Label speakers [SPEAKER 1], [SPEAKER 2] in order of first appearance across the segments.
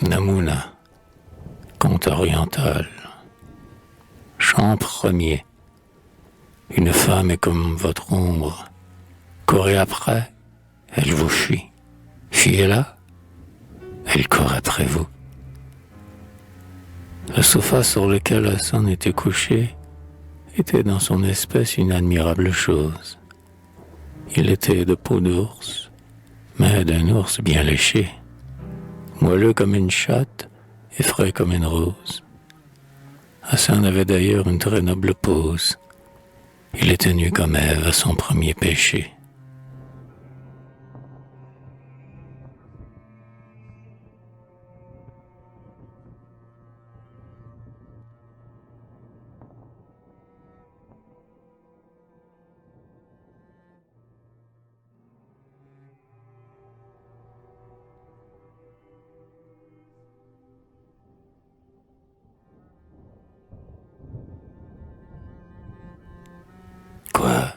[SPEAKER 1] Namouna, conte oriental. Chant premier. Une femme est comme votre ombre. Courez après, elle vous fuit. Fuyez-la, elle court après vous. Le sofa sur lequel Hassan était couché était dans son espèce une admirable chose. Il était de peau d'ours, mais d'un ours bien léché, moelleux comme une chatte et frais comme une rose. Hassan avait d'ailleurs une très noble pose. Il était nu comme Ève à son premier péché. Quoi,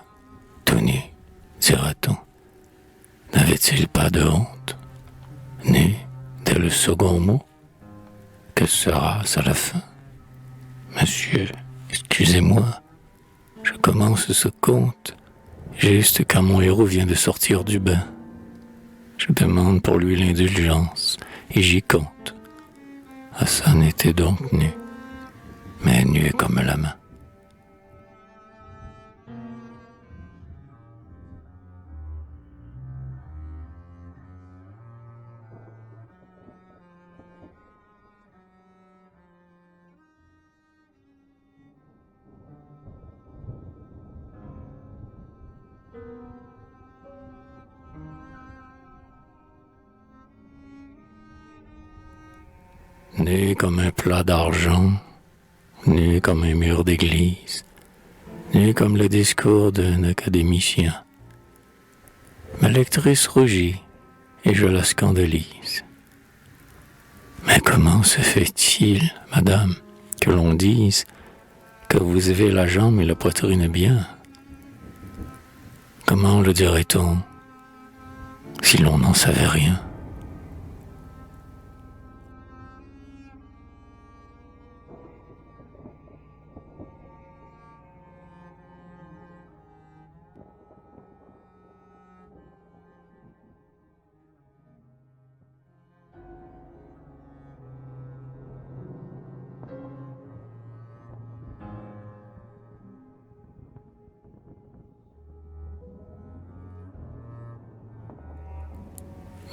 [SPEAKER 1] tout nu, dira-t-on, n'avait-il pas de honte? Nu, dès le second mot? Que sera-ce à la fin? Monsieur, excusez-moi, je commence ce conte juste quand mon héros vient de sortir du bain. Je demande pour lui l'indulgence et j'y compte. Hassan était donc nu, mais nu comme la main. Nu comme un plat d'argent, nu comme un mur d'église, nu comme le discours d'un académicien. Ma lectrice rougit et je la scandalise. Mais comment se fait-il, madame, que l'on dise que vous avez la jambe et la poitrine bien? Comment le dirait-on si l'on n'en savait rien?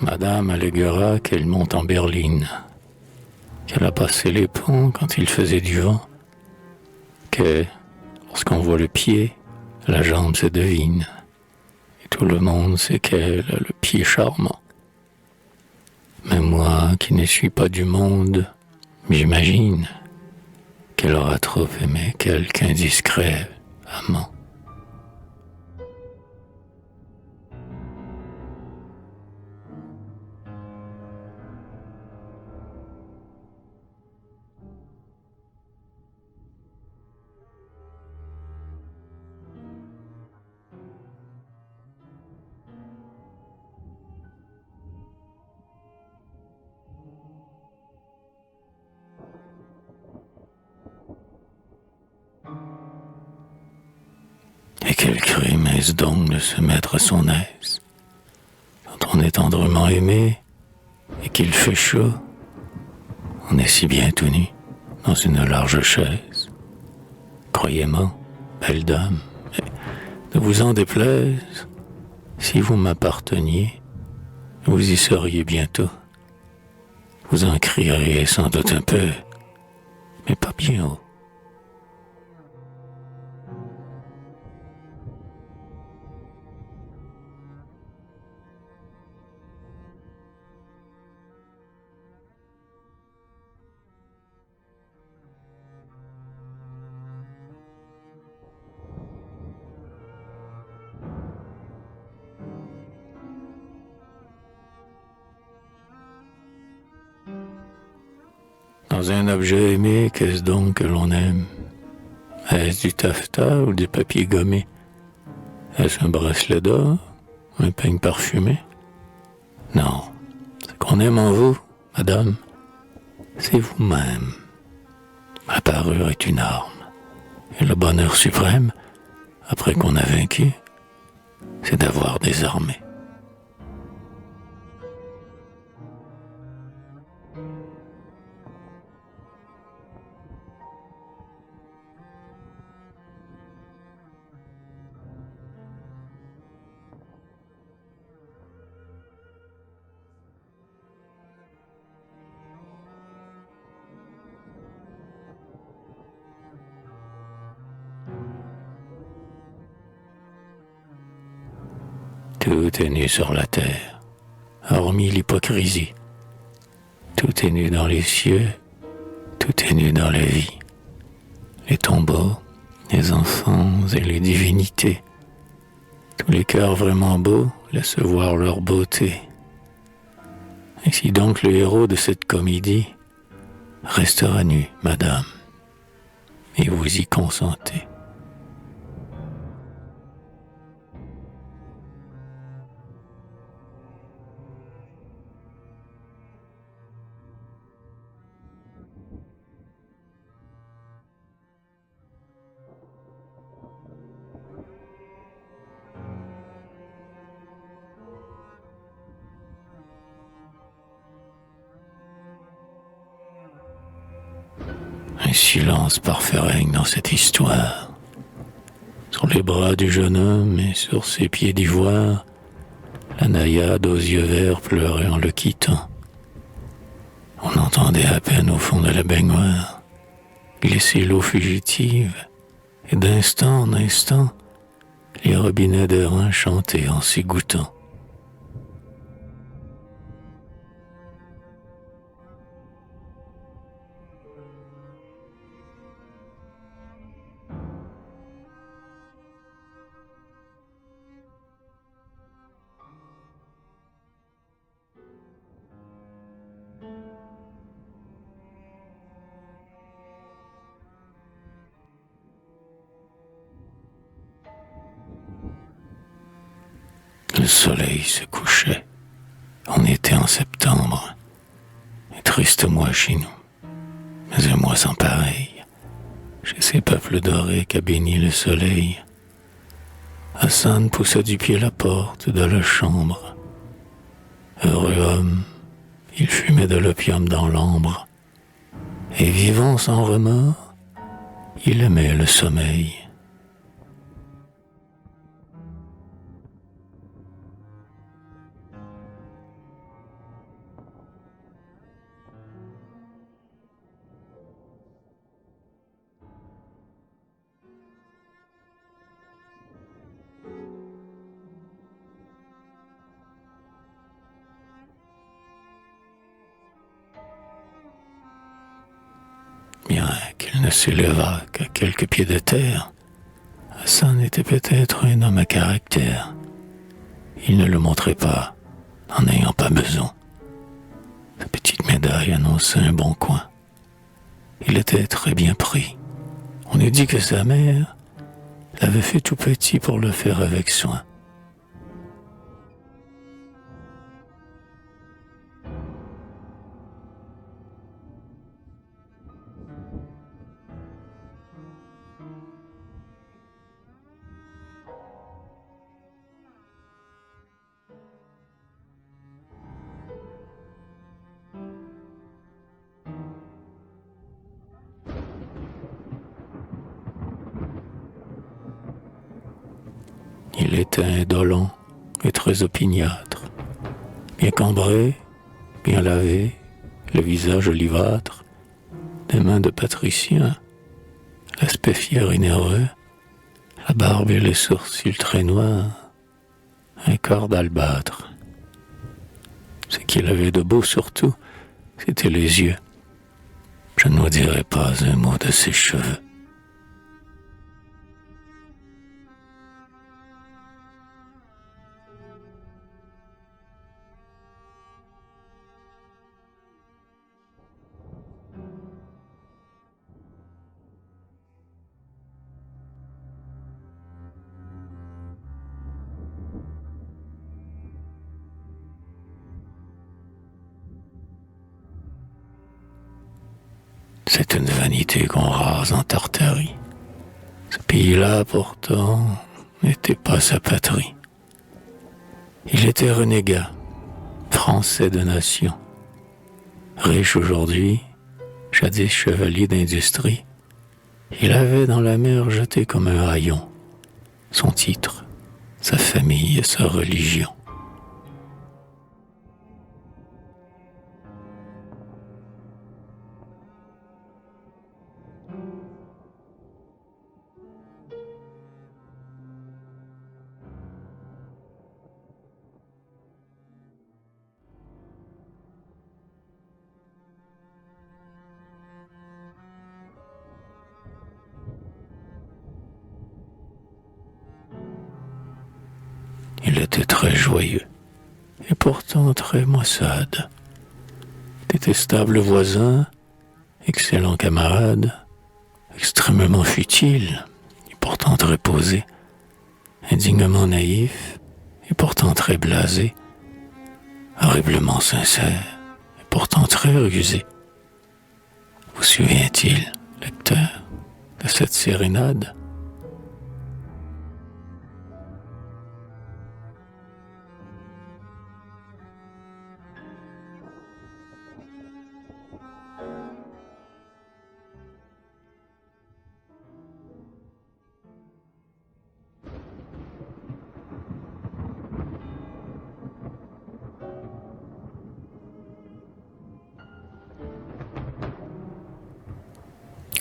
[SPEAKER 1] Madame alléguera qu'elle monte en berline, qu'elle a passé les ponts quand il faisait du vent, que, lorsqu'on voit le pied, la jambe se devine, et tout le monde sait qu'elle a le pied charmant. Mais moi, qui ne suis pas du monde, j'imagine qu'elle aura trop aimé quelque indiscret amant. Et quel crime est-ce donc de se mettre à son aise quand on est tendrement aimé et qu'il fait chaud? On est si bien tout nu dans une large chaise. Croyez-moi, belle dame, ne vous en déplaise, si vous m'apparteniez, vous y seriez bientôt. Vous en crieriez sans doute un peu, mais pas bien haut. Dans un objet aimé, qu'est-ce donc que l'on aime? Est-ce du taffetas ou du papier gommé? Est-ce un bracelet d'or? Un peigne parfumé? Non, ce qu'on aime en vous, madame, c'est vous-même. La parure est une arme. Et le bonheur suprême, après qu'on a vaincu, c'est d'avoir désarmé. Tout est nu sur la terre, hormis l'hypocrisie. Tout est nu dans les cieux, tout est nu dans la vie. Les tombeaux, les enfants et les divinités. Tous les cœurs vraiment beaux laissent voir leur beauté. Ainsi donc le héros de cette comédie restera nu, madame, et vous y consentez. Un silence parfait règne dans cette histoire. Sur les bras du jeune homme et sur ses pieds d'ivoire, la naïade aux yeux verts pleurait en le quittant. On entendait à peine au fond de la baignoire glisser l'eau fugitive, et d'instant en instant, les robinets de Rhin chantaient en s'y goûtant. Le soleil se couchait. On était en septembre. Et triste mois chez nous. Mais un mois sans pareil. Chez ces peuples dorés qu'a béni le soleil. Hassan poussa du pied la porte de la chambre. Heureux homme, il fumait de l'opium dans l'ambre. Et vivant sans remords, il aimait le sommeil. Bien qu'il ne s'élevât qu'à quelques pieds de terre, Hassan était peut-être un homme à caractère. Il ne le montrait pas, n'en ayant pas besoin. Sa petite médaille annonçait un bon coin. Il était très bien pris. On eût dit que sa mère l'avait fait tout petit pour le faire avec soin. Il était indolent et très opiniâtre, bien cambré, bien lavé, le visage olivâtre, des mains de patricien, l'aspect fier et nerveux, la barbe et les sourcils très noirs, un corps d'albâtre. Ce qu'il avait de beau surtout, c'était les yeux. Je ne vous dirai pas un mot de ses cheveux. C'est une vanité qu'on rase en Tartarie. Ce pays-là, pourtant, n'était pas sa patrie. Il était renégat, français de nation. Riche aujourd'hui, jadis chevalier d'industrie, il avait dans la mer jeté comme un haillon son titre, sa famille et sa religion. Il était très joyeux et pourtant très maussade. Détestable voisin, excellent camarade, extrêmement futile et pourtant très posé, indignement naïf et pourtant très blasé, horriblement sincère et pourtant très rusé. Vous souvient-il, lecteur, de cette sérénade?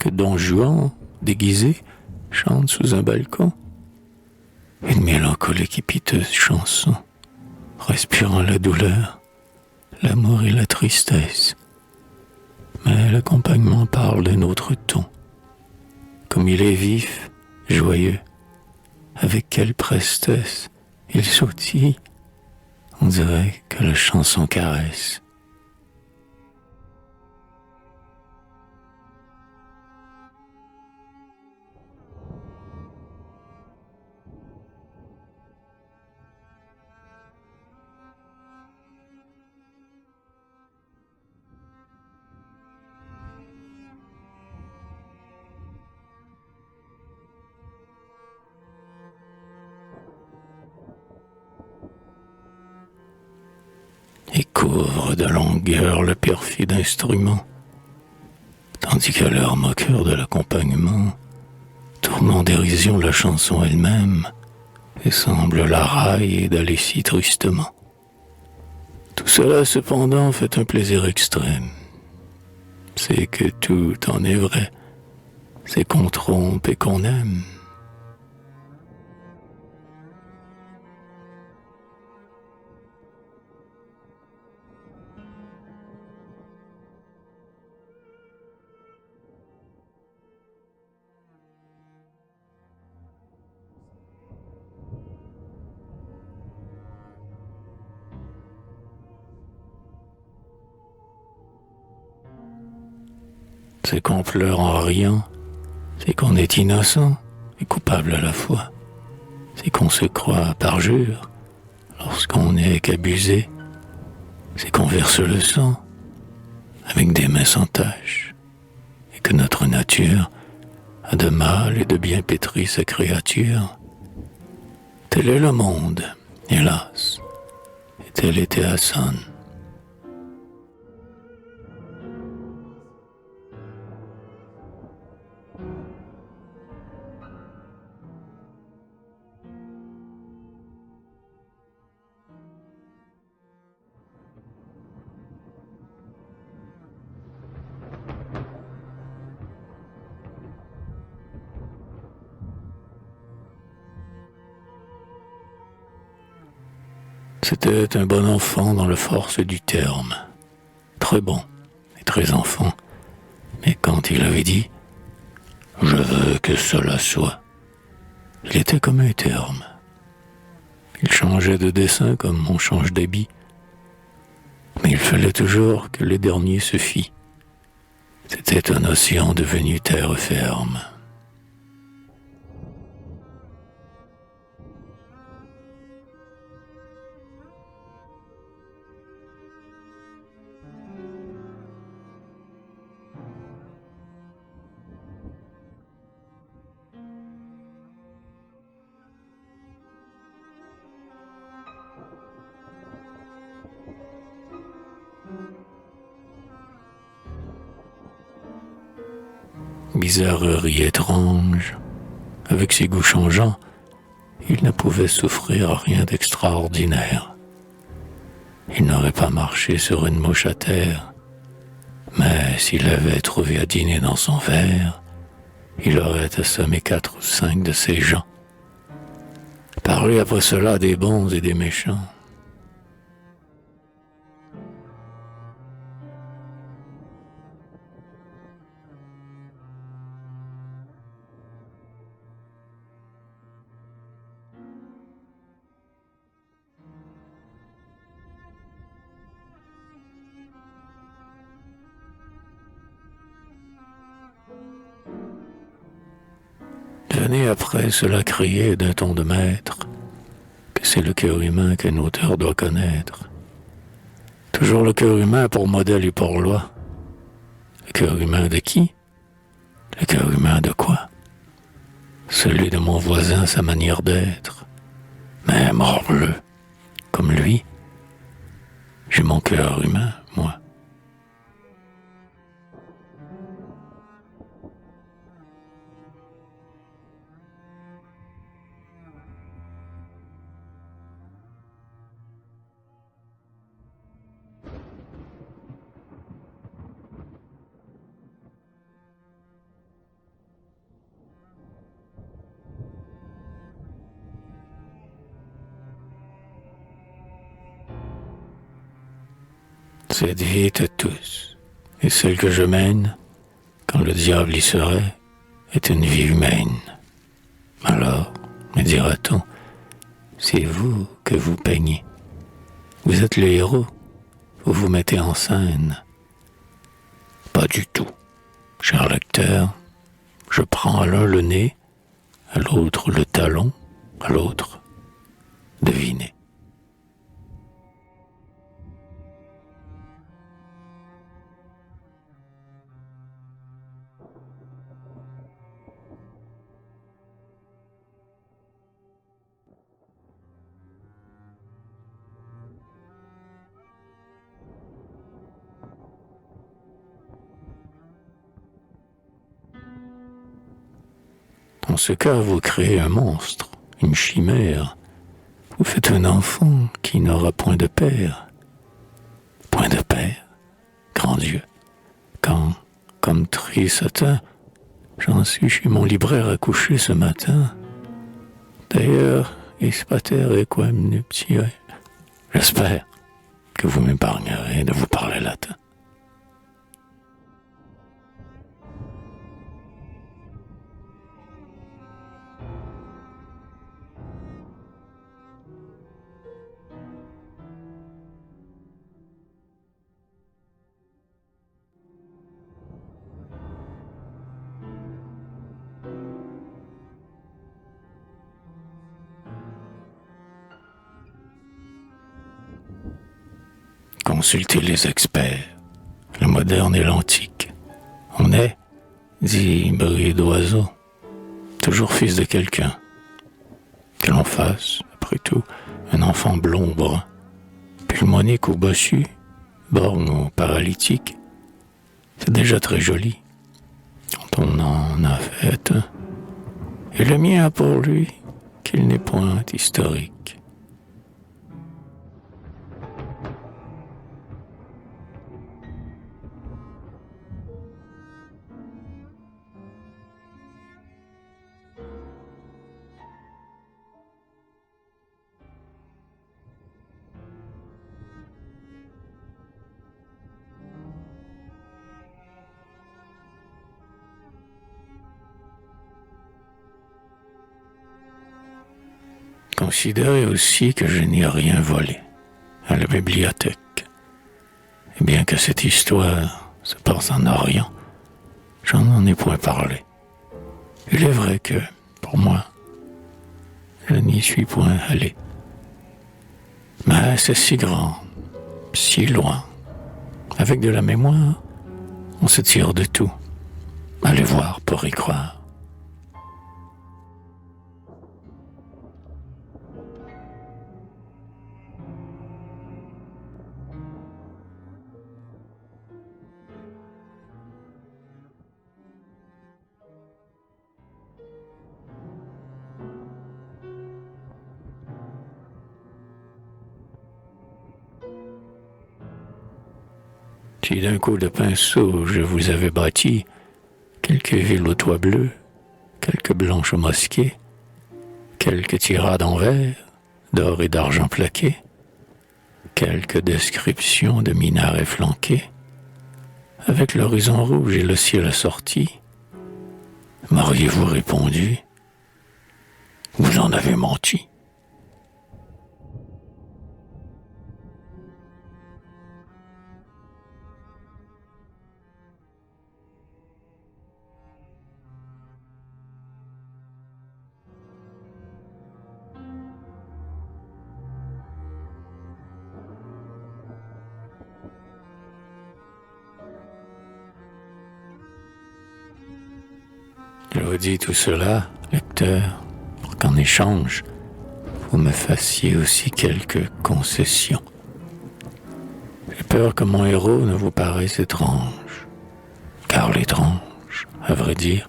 [SPEAKER 1] Que Don Juan, déguisé, chante sous un balcon une mélancolique et piteuse chanson, respirant la douleur, l'amour et la tristesse. Mais l'accompagnement parle d'un autre ton. Comme il est vif, joyeux, avec quelle prestesse il sautille, on dirait que la chanson caresse. Et couvre de longueur le perfide instrument, tandis que l'air moqueur de l'accompagnement tourne en dérision la chanson elle-même et semble la railler d'aller si tristement. Tout cela cependant fait un plaisir extrême. C'est que tout en est vrai, c'est qu'on trompe et qu'on aime. C'est qu'on pleure en riant, c'est qu'on est innocent et coupable à la fois. C'est qu'on se croit parjure lorsqu'on n'est qu'abusé. C'est qu'on verse le sang avec des mains sans tache et que notre nature a de mal et de bien pétri sa créature. Tel est le monde, hélas, et tel était Hassan. C'était un bon enfant dans le force du terme. Très bon et très enfant. Mais quand il avait dit « Je veux que cela soit », il était comme un terme. Il changeait de dessin comme on change d'habit. Mais il fallait toujours que le dernier se fît. C'était un océan devenu terre ferme. bizarrerie étrange. Avec ses goûts changeants, il ne pouvait souffrir rien d'extraordinaire. Il n'aurait pas marché sur une mouche à terre, mais s'il avait trouvé à dîner dans son verre, il aurait assommé 4 ou 5 de ces gens. Parler après cela des bons et des méchants. Venez après cela crier d'un ton de maître que c'est le cœur humain qu'un auteur doit connaître. Toujours le cœur humain pour modèle et pour loi. Le cœur humain de qui? Le cœur humain de quoi? Celui de mon voisin, sa manière d'être. Mais morbleu, comme lui, j'ai mon cœur humain, moi. Cette vie est à tous, et celle que je mène, quand le diable y serait, est une vie humaine. Alors, me dira-t-on, c'est vous que vous peignez. Vous êtes le héros, vous vous mettez en scène. Pas du tout. Cher lecteur, je prends à l'un le nez, à l'autre le talon, à l'autre, devinez. Dans ce cas, vous créez un monstre, une chimère. Vous faites un enfant qui n'aura point de père. Point de père, grand Dieu. Quand, comme Trisotin, j'en suis chez mon libraire à coucher ce matin. D'ailleurs, is pater equam nuptiae. J'espère que vous m'épargnerez de vous parler latin. Consultez les experts, le moderne et l'antique. On est, dit bruit d'oiseau, toujours fils de quelqu'un. Que l'on fasse, après tout, un enfant blond brun, pulmonique ou bossu, borgne ou paralytique, c'est déjà très joli, quand on en a fait un. Et le mien a pour lui qu'il n'est point historique. Considérez aussi que je n'y ai rien volé à la bibliothèque. Et bien que cette histoire se passe en Orient, j'en en ai point parlé. Il est vrai que, pour moi, je n'y suis point allé. Mais c'est si grand, si loin. Avec de la mémoire, on se tire de tout. Allez voir pour y croire. Si d'un coup de pinceau je vous avais bâti quelques villes aux toits bleus, quelques blanches mosquées, quelques tirades en verre, d'or et d'argent plaqués, quelques descriptions de minarets flanqués, avec l'horizon rouge et le ciel assorti, m'auriez-vous répondu, vous en avez menti. Je vous dis tout cela, lecteur, pour qu'en échange, vous me fassiez aussi quelques concessions. J'ai peur que mon héros ne vous paraisse étrange, car l'étrange, à vrai dire,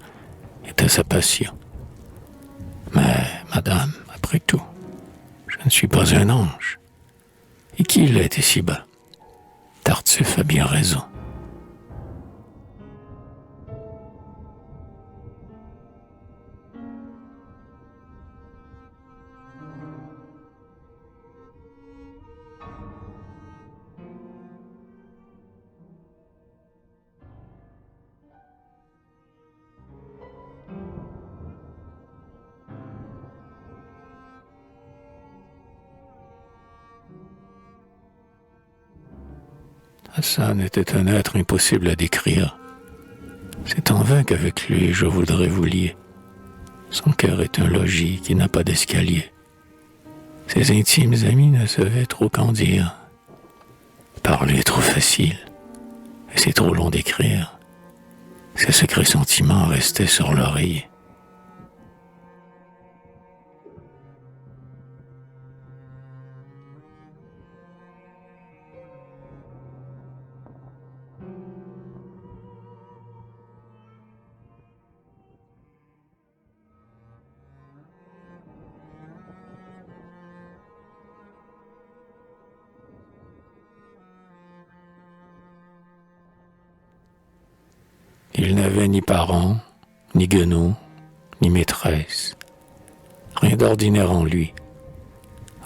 [SPEAKER 1] était sa passion. Mais, madame, après tout, je ne suis pas un ange. Et qui l'est ici-bas? Tartuffe a bien raison. Hassan était un être impossible à décrire. C'est en vain qu'avec lui je voudrais vous lier. Son cœur est un logis qui n'a pas d'escalier. Ses intimes amis ne savaient trop qu'en dire. Parler est trop facile, et c'est trop long d'écrire. Ses secrets sentiments restaient sur l'oreiller. Il n'avait ni parents, ni guenauds, ni maîtresse. Rien d'ordinaire en lui.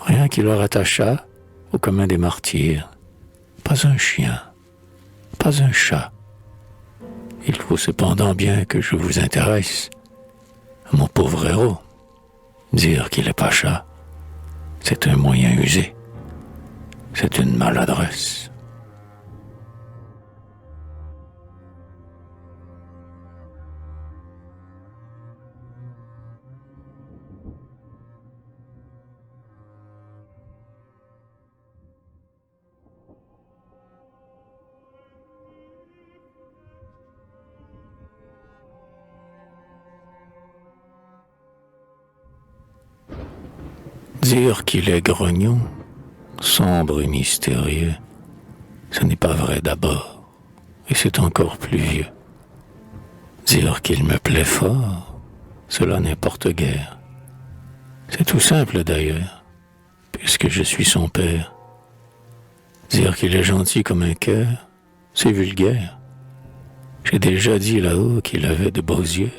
[SPEAKER 1] Rien qui le rattachât au commun des martyrs. Pas un chien, pas un chat. Il faut cependant bien que je vous intéresse. Mon pauvre héros, dire qu'il est pas chat, c'est un moyen usé. C'est une maladresse. Dire qu'il est grognon, sombre et mystérieux, ce n'est pas vrai d'abord, et c'est encore plus vieux. Dire qu'il me plaît fort, cela n'importe guère. C'est tout simple d'ailleurs, puisque je suis son père. Dire qu'il est gentil comme un cœur, c'est vulgaire. J'ai déjà dit là-haut qu'il avait de beaux yeux.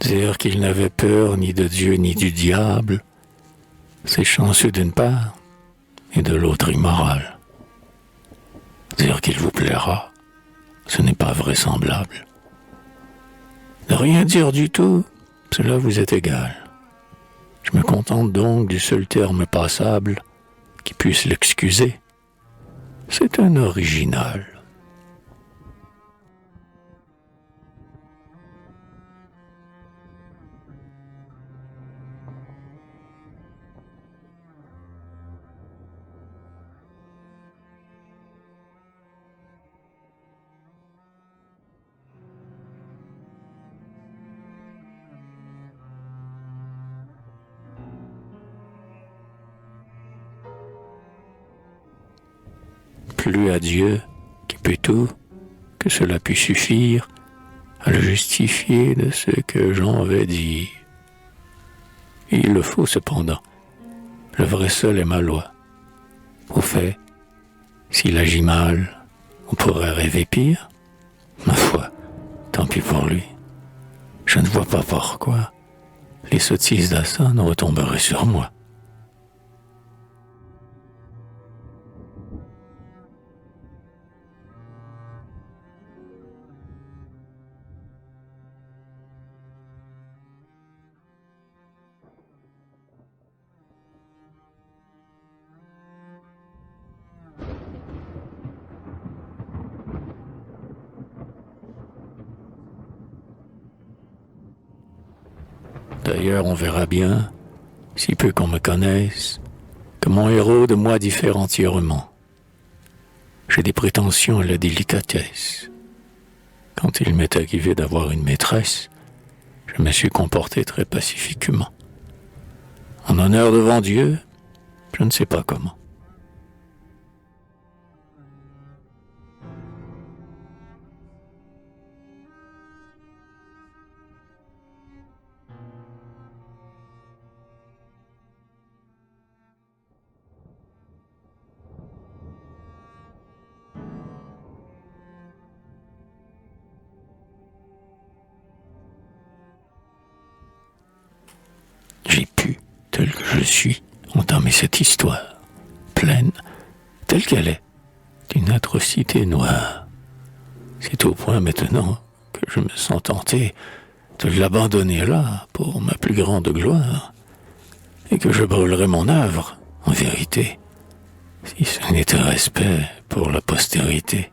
[SPEAKER 1] Dire qu'il n'avait peur ni de Dieu ni du diable, c'est chanceux d'une part, et de l'autre immoral. Dire qu'il vous plaira, ce n'est pas vraisemblable. Ne rien dire du tout, cela vous est égal. Je me contente donc du seul terme passable qui puisse l'excuser. C'est un original. plu à Dieu, qui peut tout, que cela puisse suffire à le justifier de ce que j'en vais dire. Il le faut cependant. Le vrai seul est ma loi. Au fait, s'il agit mal, on pourrait rêver pire. Ma foi, tant pis pour lui. Je ne vois pas pourquoi les sottises d'Hassan retomberaient sur moi. D'ailleurs, on verra bien, si peu qu'on me connaisse, que mon héros de moi diffère entièrement. J'ai des prétentions à la délicatesse. Quand il m'est arrivé d'avoir une maîtresse, je me suis comporté très pacifiquement. En honneur devant Dieu, je ne sais pas comment. J'ai pu, tel que je suis, entamer cette histoire, pleine, telle qu'elle est, d'une atrocité noire. C'est au point maintenant que je me sens tenté de l'abandonner là pour ma plus grande gloire, et que je brûlerai mon œuvre, en vérité, si ce n'était respect pour la postérité.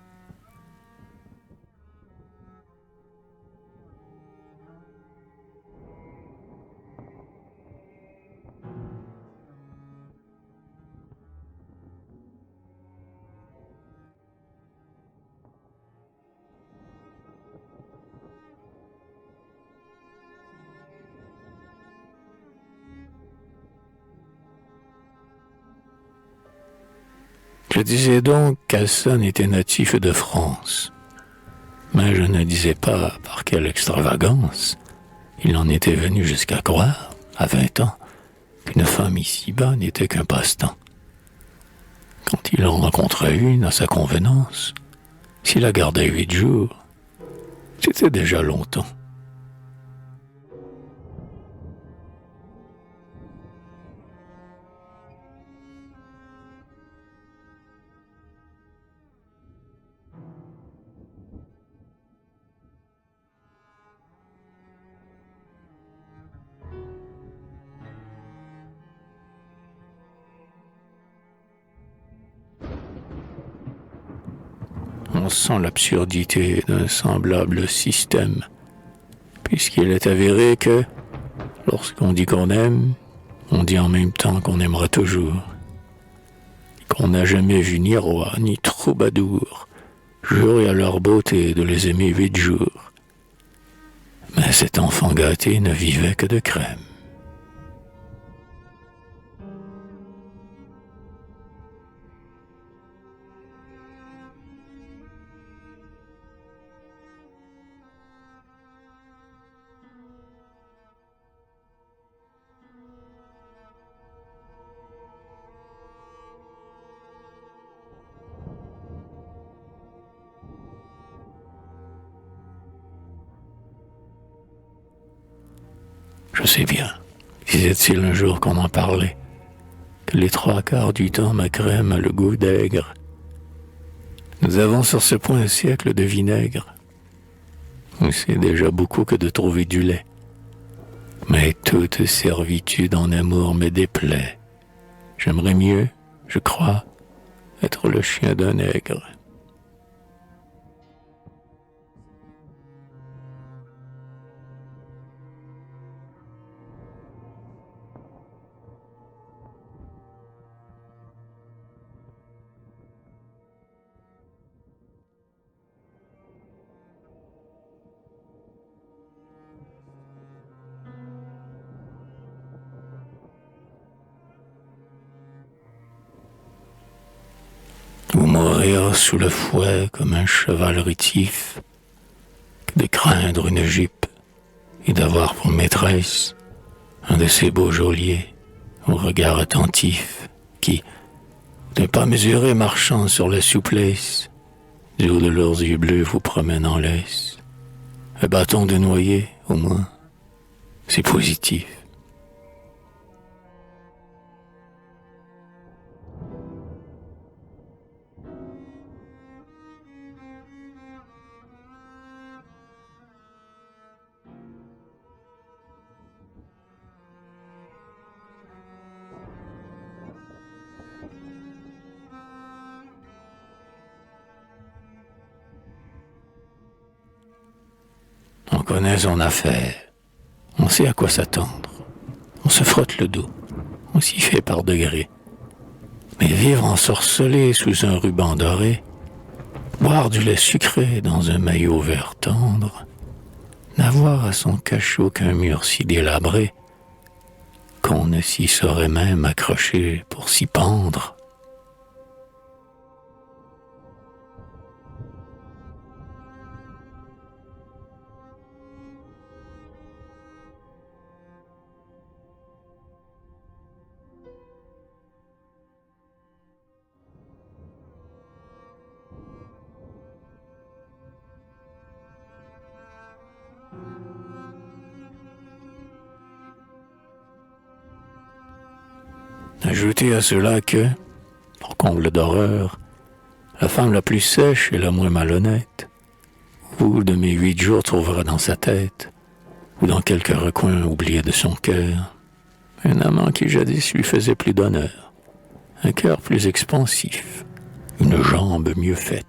[SPEAKER 1] Je disais donc qu'Hassan était natif de France, mais je ne disais pas par quelle extravagance il en était venu jusqu'à croire, à 20 ans, qu'une femme ici-bas n'était qu'un passe-temps. Quand il en rencontrait une à sa convenance, s'il la gardait 8 jours, c'était déjà longtemps. On sent l'absurdité d'un semblable système, puisqu'il est avéré que, lorsqu'on dit qu'on aime, on dit en même temps qu'on aimera toujours, qu'on n'a jamais vu ni roi ni troubadour jurer à leur beauté de les aimer 8 jours. Mais cet enfant gâté ne vivait que de crème. Je sais bien, disait-il un jour qu'on en parlait, que les 3/4 du temps ma crème a le goût d'aigre. Nous avons sur ce point un siècle de vinaigre. C'est déjà beaucoup que de trouver du lait. Mais toute servitude en amour me déplaît. J'aimerais mieux, je crois, être le chien d'un nègre. ou mourir sous le fouet comme un cheval rétif, que de craindre une jupe et d'avoir pour maîtresse un de ces beaux geôliers au regard attentif qui, d'un pas mesuré marchant sur la souplesse, du haut de leurs yeux bleus vous promènent en laisse. Un bâton de noyer, au moins, c'est positif. On connaît son affaire, on sait à quoi s'attendre, on se frotte le dos, on s'y fait par degrés. Mais vivre ensorcelé sous un ruban doré, boire du lait sucré dans un maillot vert tendre, n'avoir à son cachot qu'un mur si délabré, qu'on ne s'y saurait même accrocher pour s'y pendre. Ajoutez à cela que, pour comble d'horreur, la femme la plus sèche et la moins malhonnête, ou de mes 8 jours trouvera dans sa tête, ou dans quelque recoin oublié de son cœur, un amant qui jadis lui faisait plus d'honneur, un cœur plus expansif, une jambe mieux faite.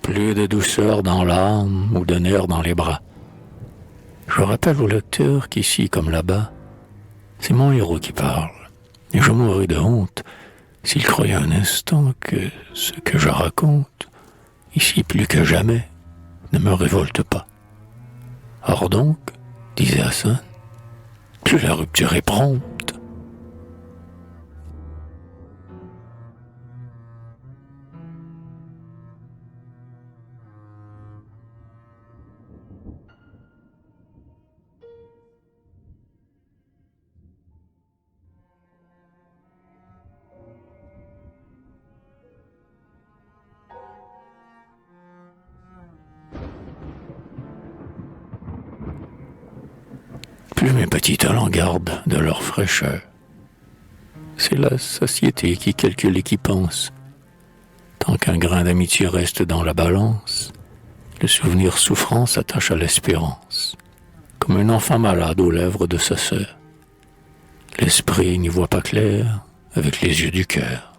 [SPEAKER 1] Plus de douceur dans l'âme ou de nerfs dans les bras. Je rappelle au lecteur qu'ici, comme là-bas, c'est mon héros qui parle, et je mourrais de honte s'il croyait un instant que ce que je raconte, ici plus que jamais, ne me révolte pas. Or donc, disait Hassan, plus la rupture est prompte. Plus mes petits talents gardent de leur fraîcheur. C'est la satiété qui calcule et qui pense. Tant qu'un grain d'amitié reste dans la balance, le souvenir souffrant s'attache à l'espérance, comme un enfant malade aux lèvres de sa sœur. L'esprit n'y voit pas clair avec les yeux du cœur.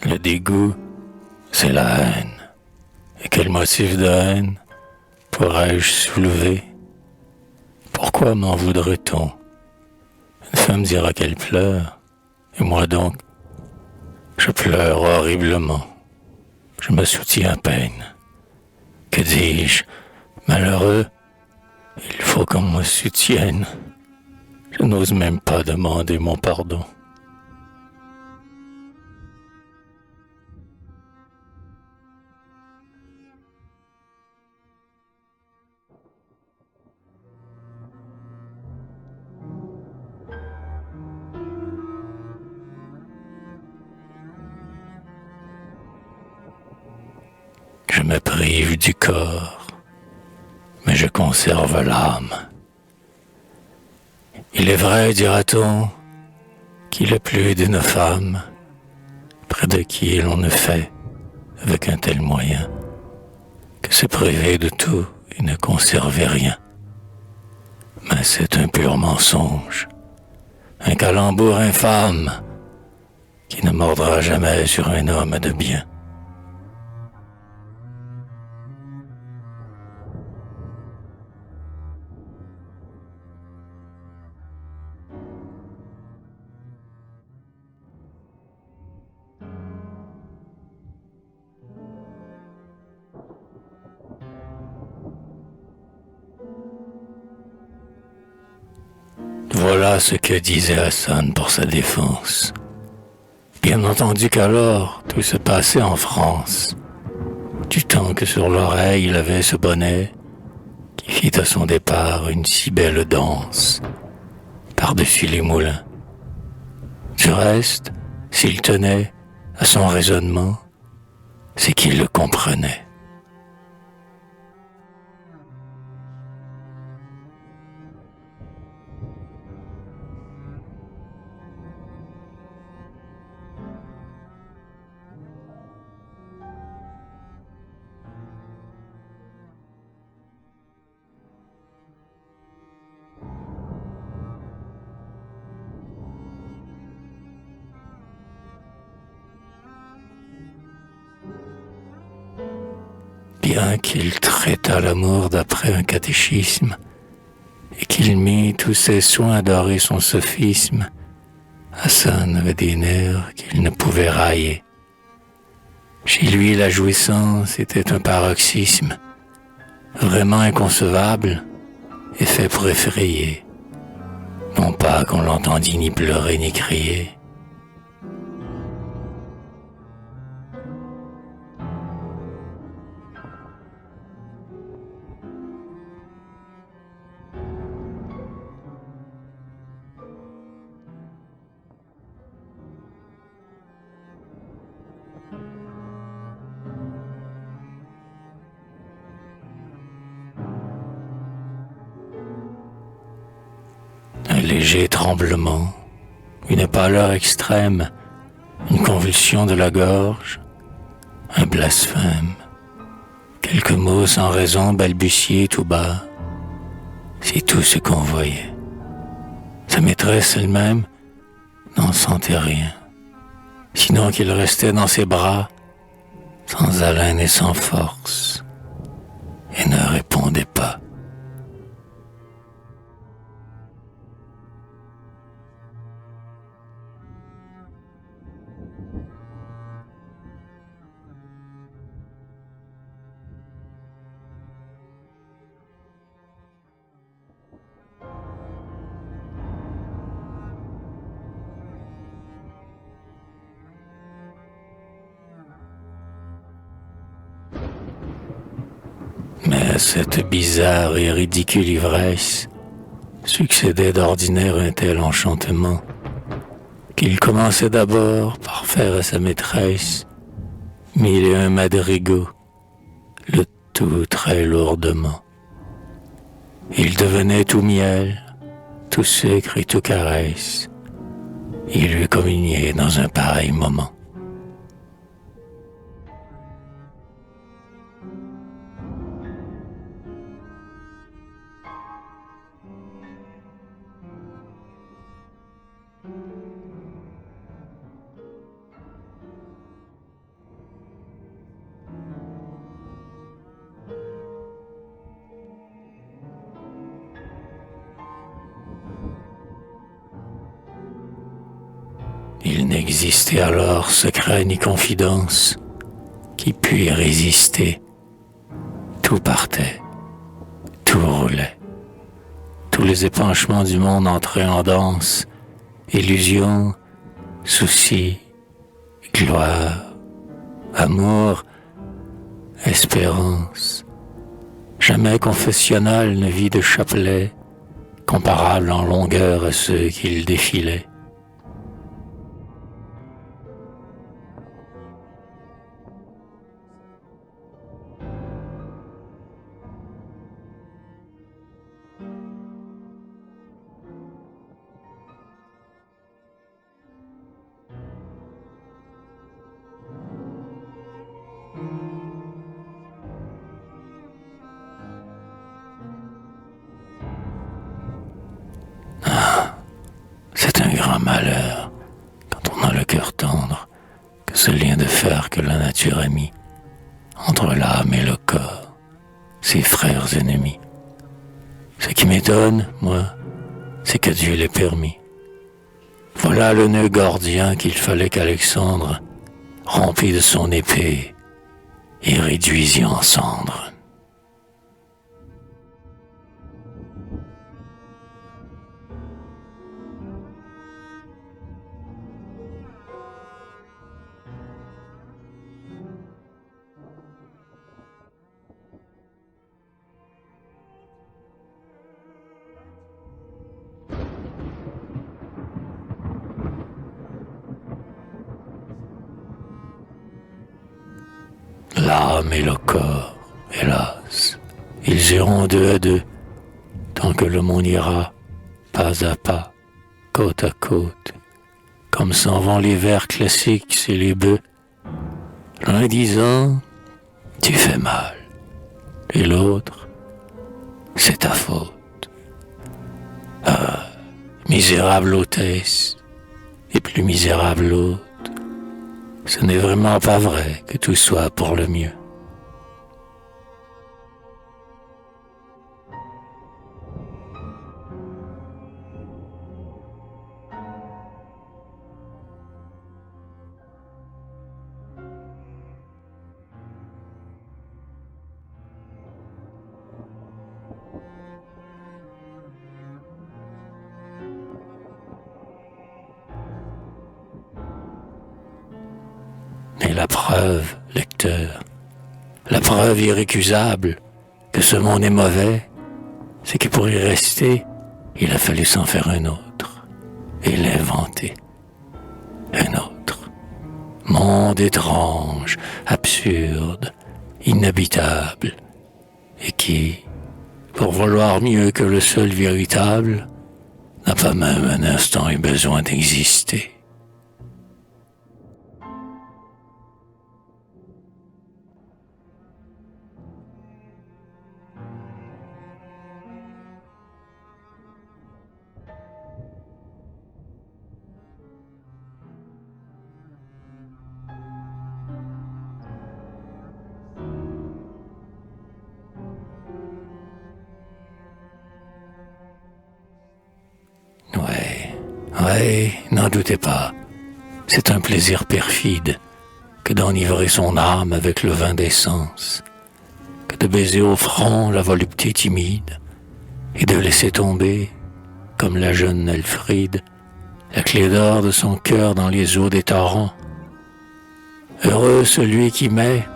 [SPEAKER 1] Le dégoût, c'est la haine. Et quel motif de haine pourrais-je soulever? Pourquoi m'en voudrait-on? Une femme dira qu'elle pleure, et moi donc, je pleure horriblement. Je me soutiens à peine. Que dis-je? Malheureux, il faut qu'on me soutienne. Je n'ose même pas demander mon pardon. Je me prive du corps, mais je conserve l'âme. Il est vrai, dira-t-on, qu'il est plus d'une femme près de qui l'on ne fait, avec un tel moyen, que se priver de tout et ne conserver rien. Mais c'est un pur mensonge, un calembour infâme qui ne mordra jamais sur un homme de bien. Voilà ce que disait Hassan pour sa défense. Bien entendu qu'alors, tout se passait en France, du temps que sur l'oreille il avait ce bonnet, qui fit à son départ une si belle danse, par-dessus les moulins. Du reste, s'il tenait à son raisonnement, c'est qu'il le comprenait. Bien qu'il traitât l'amour d'après un catéchisme, et qu'il mit tous ses soins à dorer son sophisme, Hassan avait des nerfs qu'il ne pouvait railler. Chez lui, la jouissance était un paroxysme, vraiment inconcevable et fait pour effrayer. Non pas qu'on l'entendît ni pleurer ni crier. Un léger tremblement, une pâleur extrême, une convulsion de la gorge, un blasphème, quelques mots sans raison balbutiés tout bas, c'est tout ce qu'on voyait. Sa maîtresse elle-même n'en sentait rien, sinon qu'il restait dans ses bras, sans haleine et sans force, et ne répondait pas. Mais à cette bizarre et ridicule ivresse succédait d'ordinaire un tel enchantement qu'il commençait d'abord par faire à sa maîtresse 1001 madrigaux, le tout très lourdement. Il devenait tout miel, tout sucre et tout caresse. Il lui communiait dans un pareil moment. Il n'existait alors secret ni confidence qui pût résister. Tout partait, tout roulait. Tous les épanchements du monde entraient en danse. Illusion, souci, gloire, amour, espérance. Jamais confessionnal ne vit de chapelet comparable en longueur à ceux qu'il défilait. C'est un grand malheur, quand on a le cœur tendre, que ce lien de fer que la nature a mis entre l'âme et le corps, ses frères ennemis. Ce qui m'étonne, moi, c'est que Dieu l'ait permis. Voilà le nœud gordien qu'il fallait qu'Alexandre rompit de son épée et réduisit en cendres. L'âme et le corps, hélas, ils iront deux à deux, tant que le monde ira, pas à pas, côte à côte, comme s'en vont les vers classiques et les bœufs, l'un disant « tu fais mal » et l'autre « c'est ta faute ». Ah, misérable hôtesse, et plus misérable l'autre. Ce n'est vraiment pas vrai que tout soit pour le mieux. Et la preuve, lecteur, la preuve irrécusable que ce monde est mauvais, c'est que pour y rester, il a fallu s'en faire un autre et l'inventer. Un autre. Monde étrange, absurde, inhabitable, et qui, pour vouloir mieux que le seul véritable, n'a pas même un instant eu besoin d'exister. Ouais, n'en doutez pas, c'est un plaisir perfide que d'enivrer son âme avec le vin d'essence, que de baiser au front la volupté timide et de laisser tomber, comme la jeune Elfriede, la clé d'or de son cœur dans les eaux des torrents. Heureux celui qui met,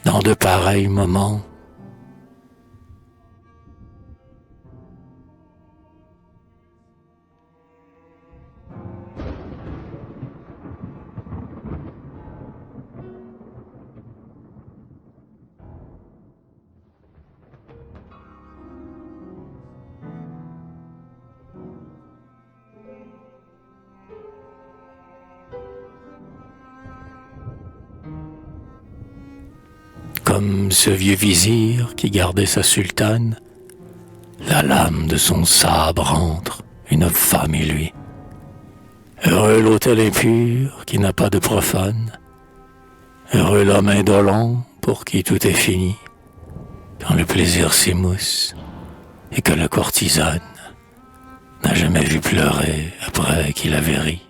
[SPEAKER 1] dans de pareils moments, comme ce vieux vizir qui gardait sa sultane, la lame de son sabre entre une femme et lui. Heureux l'autel impur qui n'a pas de profane, heureux l'homme indolent pour qui tout est fini, quand le plaisir s'émousse et que la courtisane n'a jamais vu pleurer après qu'il avait ri.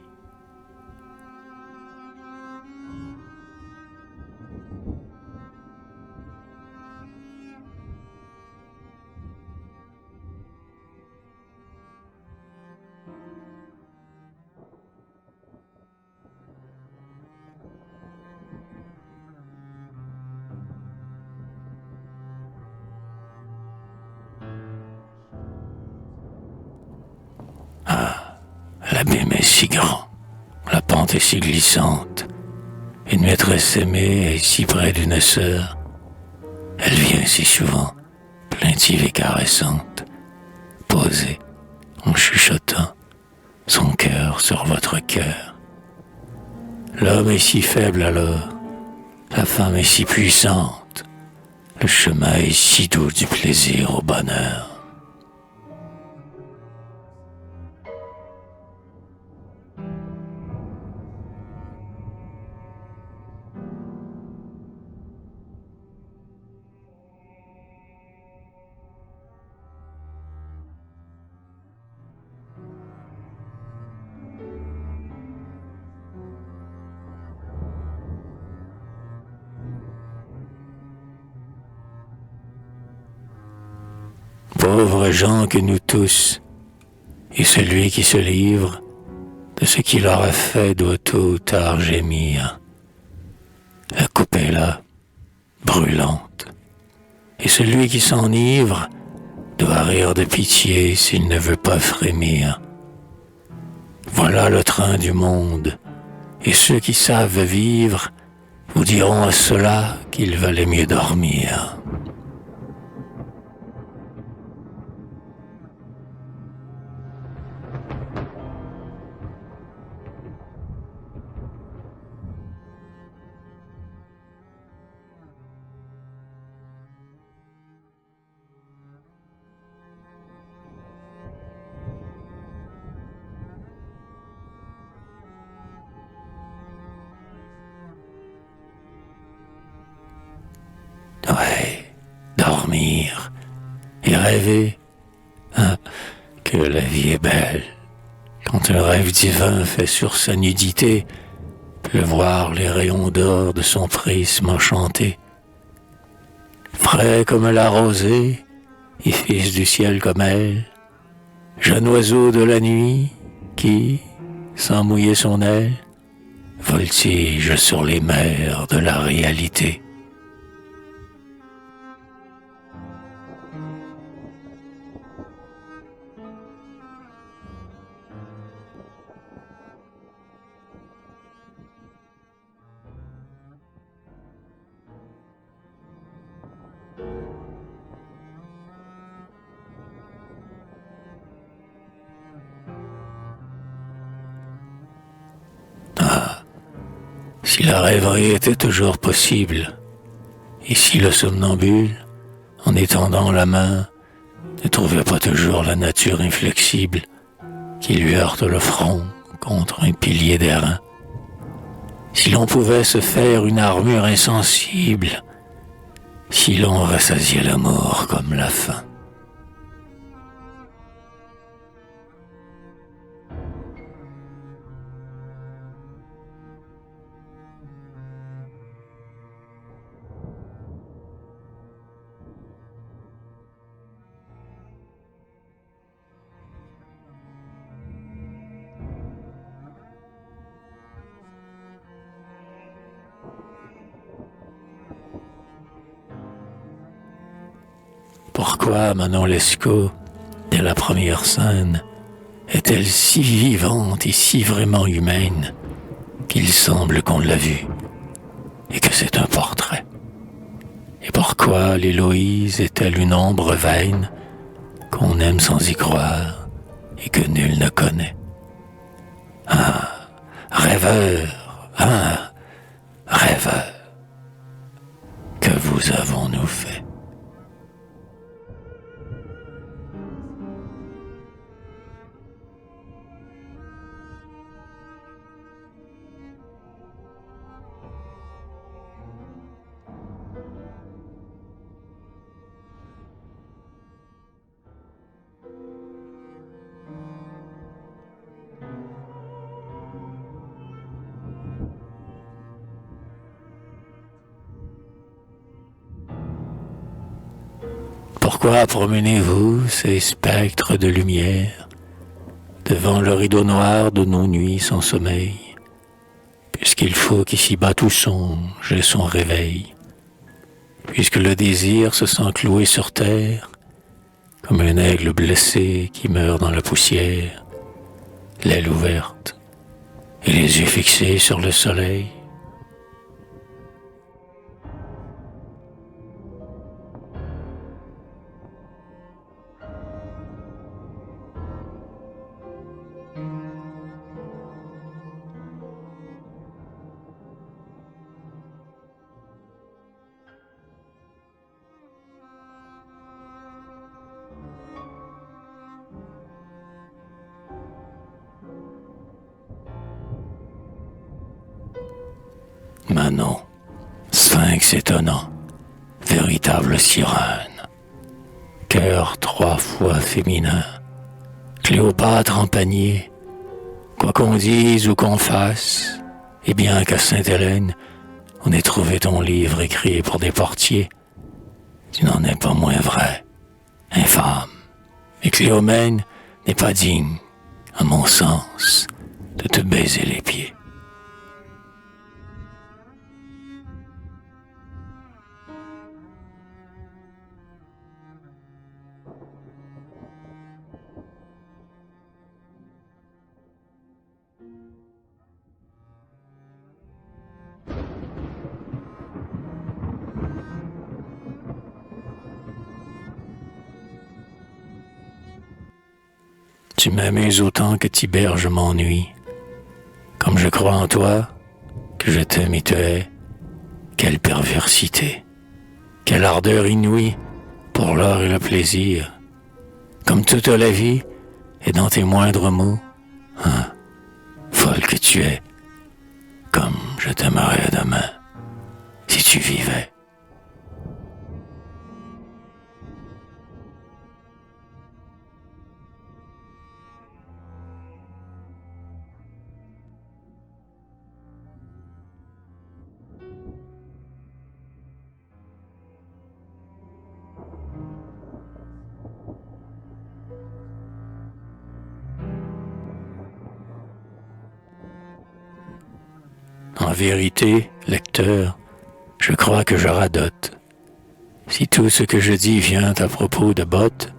[SPEAKER 1] L'abîme est si grand, la pente est si glissante, une maîtresse aimée est si près d'une sœur, elle vient si souvent, plaintive et caressante, posée, en chuchotant, son cœur sur votre cœur. L'homme est si faible alors, la femme est si puissante, le chemin est si doux du plaisir au bonheur. pauvres gens que nous tous, et celui qui se livre de ce qu'il aura fait doit tôt ou tard gémir. La coupe est là, brûlante, et celui qui s'enivre doit rire de pitié s'il ne veut pas frémir. Voilà le train du monde, et ceux qui savent vivre vous diront à cela qu'il valait mieux dormir. Ouais, dormir et rêver, hein, que la vie est belle. Quand un rêve divin fait sur sa nudité pleuvoir les rayons d'or de son prisme enchanté. Frais comme la rosée et fils du ciel comme elle, jeune oiseau de la nuit qui, sans mouiller son aile, voltige sur les mers de la réalité. Si la rêverie était toujours possible, et si le somnambule, en étendant la main, ne trouvait pas toujours la nature inflexible qui lui heurte le front contre un pilier d'airain, si l'on pouvait se faire une armure insensible, si l'on rassasiait l'amour comme la faim. Pourquoi Manon Lescaut, dès la première scène, est-elle si vivante et si vraiment humaine qu'il semble qu'on l'a vue et que c'est un portrait? Et pourquoi l'Héloïse est-elle une ombre vaine qu'on aime sans y croire et que nul ne connaît? Ah, rêveur, ah, rêveur, que vous avons-nous fait? Pourquoi promenez-vous ces spectres de lumière devant le rideau noir de nos nuits sans sommeil, puisqu'il faut qu'ici-bas tout songe et son réveil, puisque le désir se sent cloué sur terre comme un aigle blessé qui meurt dans la poussière, l'aile ouverte et les yeux fixés sur le soleil? Manon, sphinx étonnant, véritable sirène, cœur 3 fois féminin, Cléopâtre en panier, quoi qu'on dise ou qu'on fasse, et bien qu'à Sainte-Hélène, on ait trouvé ton livre écrit pour des portiers, tu n'en es pas moins vrai, infâme. Cléomène n'est pas digne, à mon sens, de te baiser les pieds. Tu m'amuses autant que Tibère je m'ennuie. Comme je crois en toi, que je t'aime et te hais, quelle perversité, quelle ardeur inouïe pour l'or et le plaisir. Comme toute la vie est dans tes moindres mots, hein, folle que tu es, comme je t'aimerais demain, si tu vivais. En vérité, lecteur, je crois que je radote. Si tout ce que je dis vient à propos de bottes,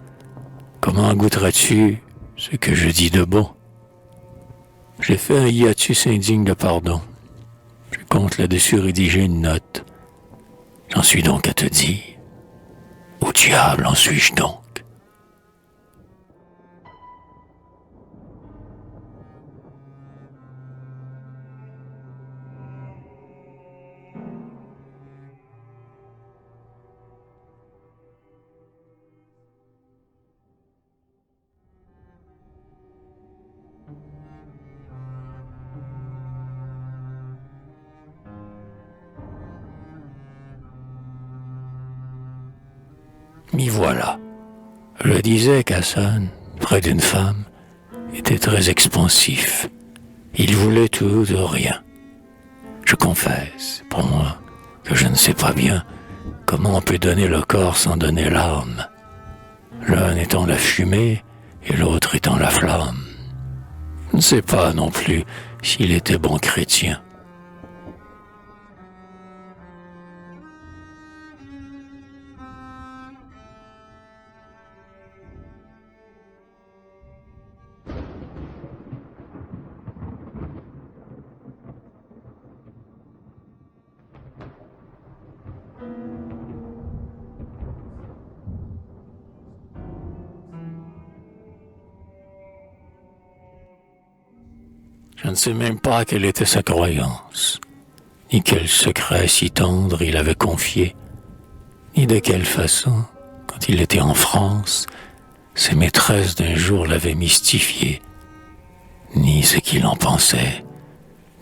[SPEAKER 1] comment goûteras-tu ce que je dis de bon? J'ai fait un hiatus indigne de pardon. Je compte là-dessus rédiger une note. J'en suis donc à te dire. Au diable en suis-je donc? M'y voilà. Je disais qu'Hassan, près d'une femme, était très expansif. Il voulait tout ou rien. Je confesse, pour moi, que je ne sais pas bien comment on peut donner le corps sans donner l'âme. L'un étant la fumée et l'autre étant la flamme. Je ne sais pas non plus s'il était bon chrétien. Je ne sais même pas quelle était sa croyance, ni quel secret si tendre il avait confié, ni de quelle façon, quand il était en France, ses maîtresses d'un jour l'avaient mystifié, ni ce qu'il en pensait,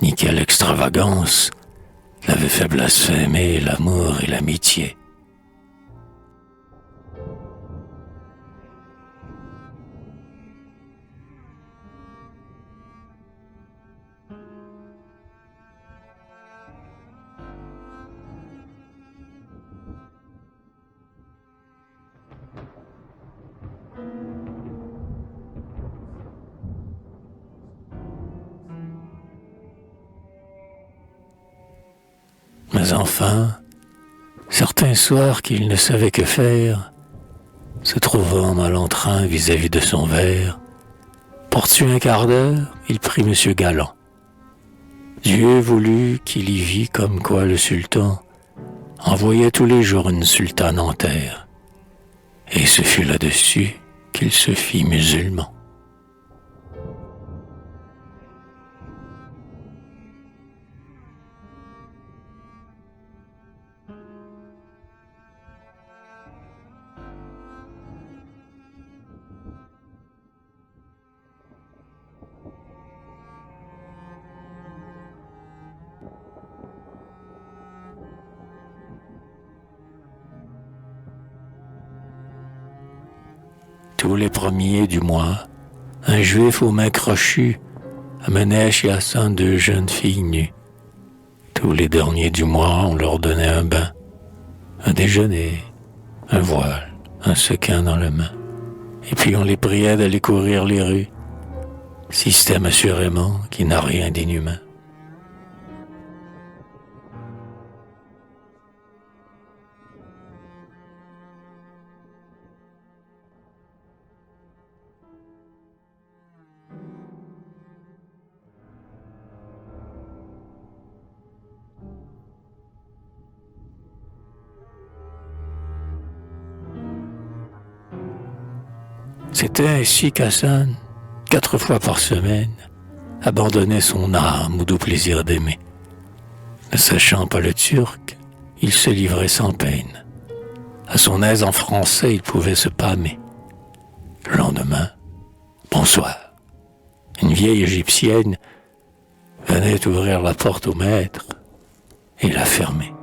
[SPEAKER 1] ni quelle extravagance l'avait fait blasphémer l'amour et l'amitié. Mais enfin, certains soirs qu'il ne savait que faire, se trouvant mal en train vis-à-vis de son verre, pour tuer un quart d'heure, il prit Monsieur Galland. Dieu voulut qu'il y vît comme quoi le sultan envoyait tous les jours une sultane en terre, et ce fut là-dessus qu'il se fit musulman. Tous les premiers du mois, un juif aux mains crochues amenait chez Hassan 2 jeunes filles nues. Tous les derniers du mois, on leur donnait un bain, un déjeuner, un voile, un sequin dans la main. et puis on les priait d'aller courir les rues. Système assurément qui n'a rien d'inhumain. C'était ainsi qu'Hassan, 4 fois par semaine, abandonnait son âme au doux plaisir d'aimer. Ne sachant pas le turc, il se livrait sans peine. À son aise en français, il pouvait se pâmer. Le lendemain, bonsoir. Une vieille égyptienne venait ouvrir la porte au maître et la fermer.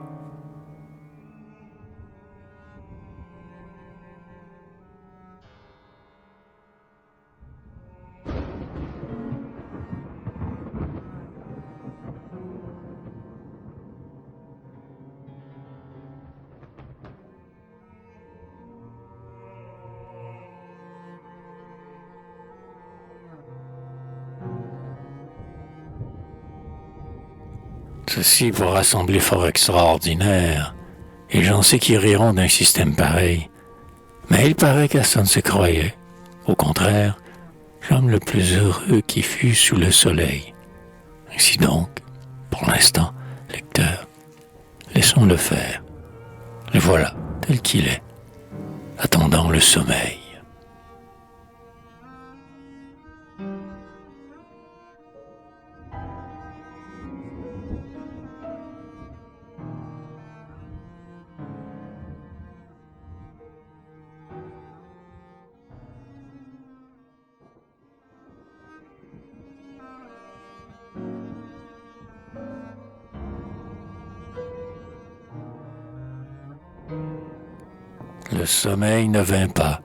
[SPEAKER 1] Ceci pourra sembler fort extraordinaire, et j'en sais qui riront d'un système pareil. Mais il paraît qu'Hassan se croyait, au contraire, l'homme le plus heureux qui fût sous le soleil. Ainsi donc, pour l'instant, lecteur, laissons-le faire. Le voilà tel qu'il est, attendant le sommeil. Le sommeil ne vint pas,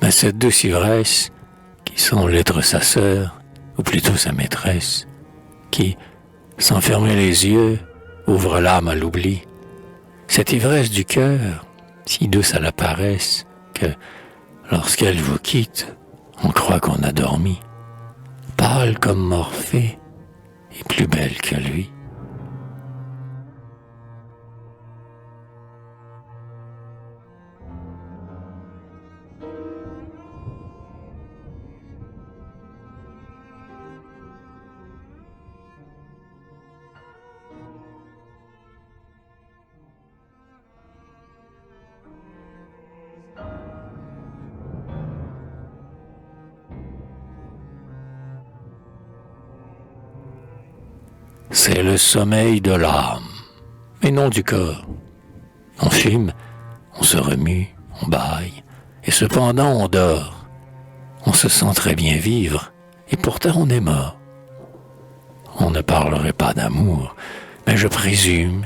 [SPEAKER 1] mais cette douce ivresse, qui semble être sa sœur, ou plutôt sa maîtresse, qui, sans fermer les yeux, ouvre l'âme à l'oubli. Cette ivresse du cœur, si douce à la paresse, que, lorsqu'elle vous quitte, on croit qu'on a dormi, pâle comme Morphée, et plus belle que lui. C'est le sommeil de l'âme, et non du corps. On fume, on se remue, on bâille, et cependant on dort. On se sent très bien vivre, et pourtant on est mort. On ne parlerait pas d'amour, mais je présume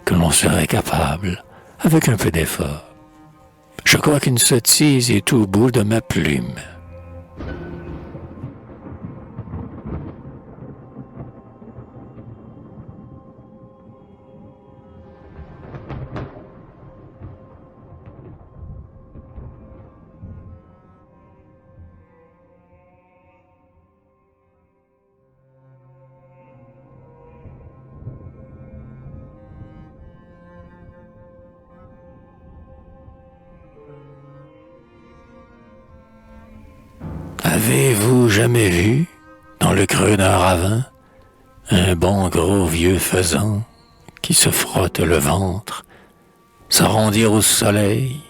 [SPEAKER 1] que l'on serait capable, avec un peu d'effort. Je crois qu'une sottise est au bout de ma plume. Avez-vous jamais vu, dans le creux d'un ravin, un bon gros vieux faisan qui se frotte le ventre, s'arrondir au soleil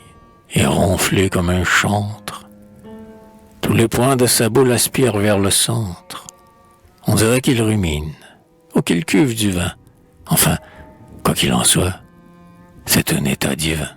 [SPEAKER 1] et ronfler comme un chantre? Tous les points de sa boule aspirent vers le centre. On dirait qu'il rumine, ou qu'il cuve du vin. Enfin, quoi qu'il en soit, c'est un état divin.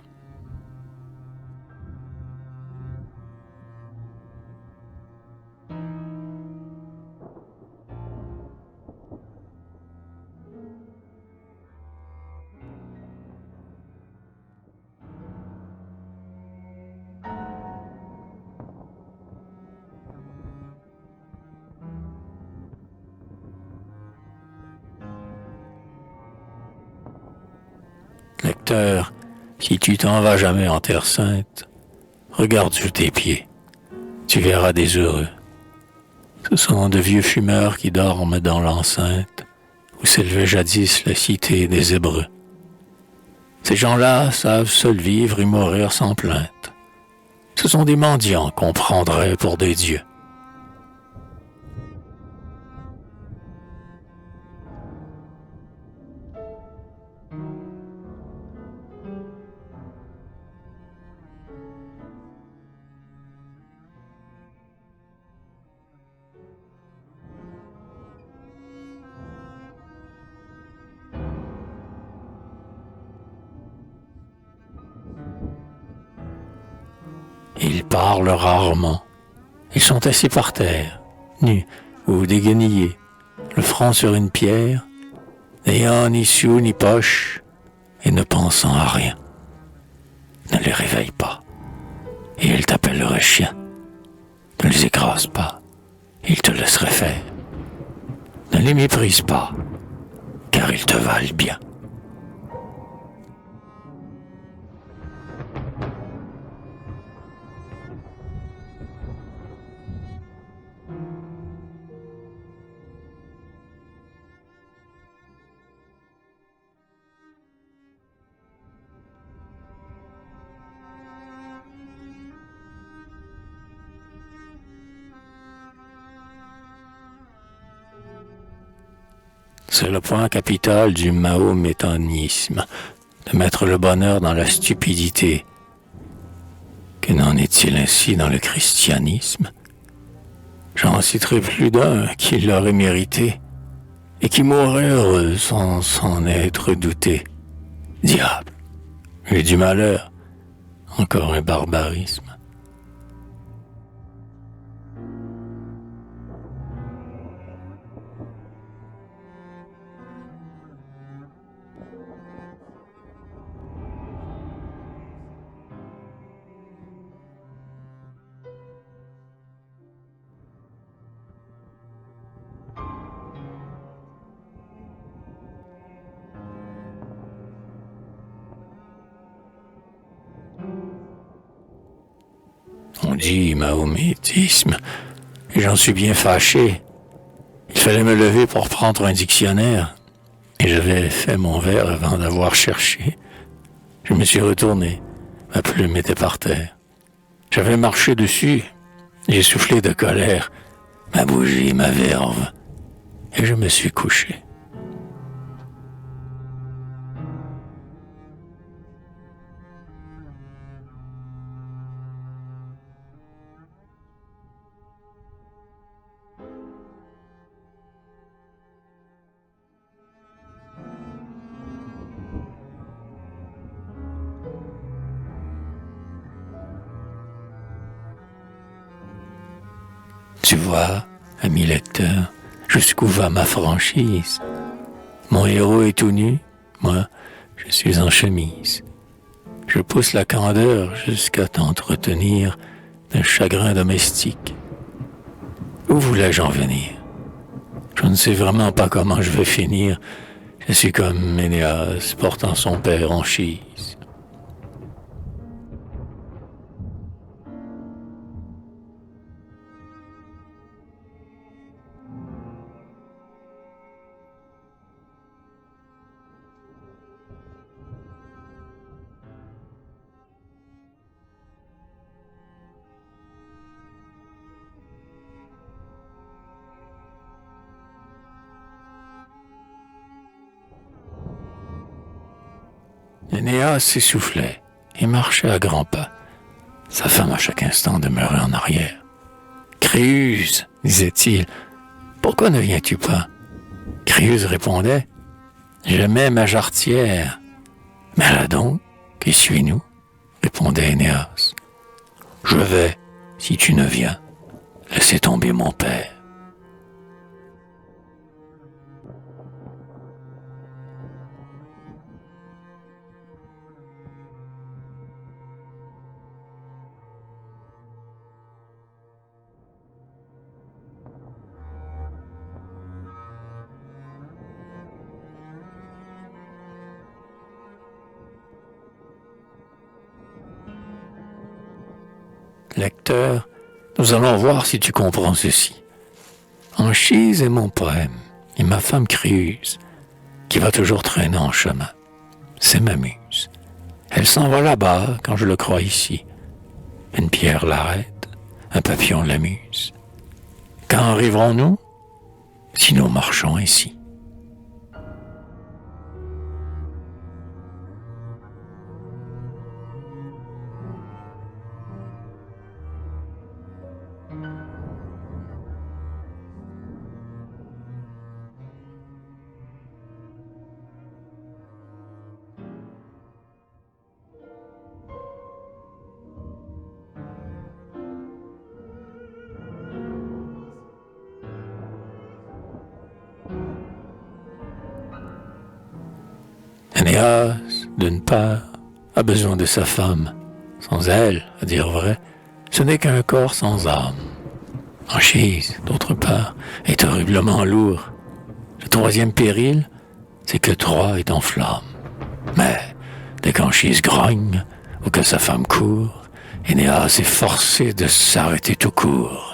[SPEAKER 1] Lecteur, si tu t'en vas jamais en Terre Sainte, regarde sous tes pieds. tu verras des heureux. Ce sont de vieux fumeurs qui dorment dans l'enceinte où s'élevait jadis la cité des Hébreux. Ces gens-là savent seuls vivre et mourir sans plainte. Ce sont des mendiants qu'on prendrait pour des dieux. Ils parlent rarement. Ils sont assis par terre, nus ou déguenillés, le front sur une pierre, n'ayant ni sou ni poche et ne pensant à rien. Ne les réveille pas, et ils t'appelleraient chien. Ne les écrase pas, ils te laisseraient faire. Ne les méprise pas, car ils te valent bien. C'est le point capital du mahométanisme, de mettre le bonheur dans la stupidité. Que n'en est-il ainsi dans le christianisme? J'en citerai plus d'un qui l'aurait mérité, et qui mourrait heureux sans s'en être douté. Diable, et du malheur, encore un barbarisme. On dit mahométisme, et j'en suis bien fâché. Il fallait me lever pour prendre un dictionnaire, et j'avais fait mon verre avant d'avoir cherché. Je me suis retourné, ma plume était par terre. J'avais marché dessus, j'ai soufflé de colère, ma bougie, ma verve, et je me suis couché. Tu vois, ami lecteur, jusqu'où va ma franchise. Mon héros est tout nu, moi, je suis en chemise. Je pousse la candeur jusqu'à t'entretenir d'un chagrin domestique. Où voulais-je en venir? Je ne sais vraiment pas comment je vais finir. Je suis comme Ménéas portant son père en chise. Énéas s'essoufflait et marchait à grands pas. Sa femme à chaque instant demeurait en arrière. Créuse, disait-il, pourquoi ne viens-tu pas? Créuse répondait, j'aimais ma jarretière. Mais là donc, qui suis-nous? Répondait Énéas. Je vais, si tu ne viens, laisser tomber mon père. Lecteur, Nous allons voir si tu comprends ceci. Anchise est mon poème, et ma femme Créuse, qui va toujours traîner en chemin. C'est ma muse. Elle s'en va là-bas quand je le crois ici. Une pierre l'arrête, un papillon l'amuse. Quand arriverons-nous, si nous marchons ainsi? Énéas, d'une part, a besoin de sa femme. Sans elle, à dire vrai, ce n'est qu'un corps sans âme. Anchise, d'autre part, est horriblement lourd. Le troisième péril, c'est que Troie est en flammes. Mais, dès qu'Anchise grogne, ou que sa femme court, Énéas est forcé de s'arrêter tout court.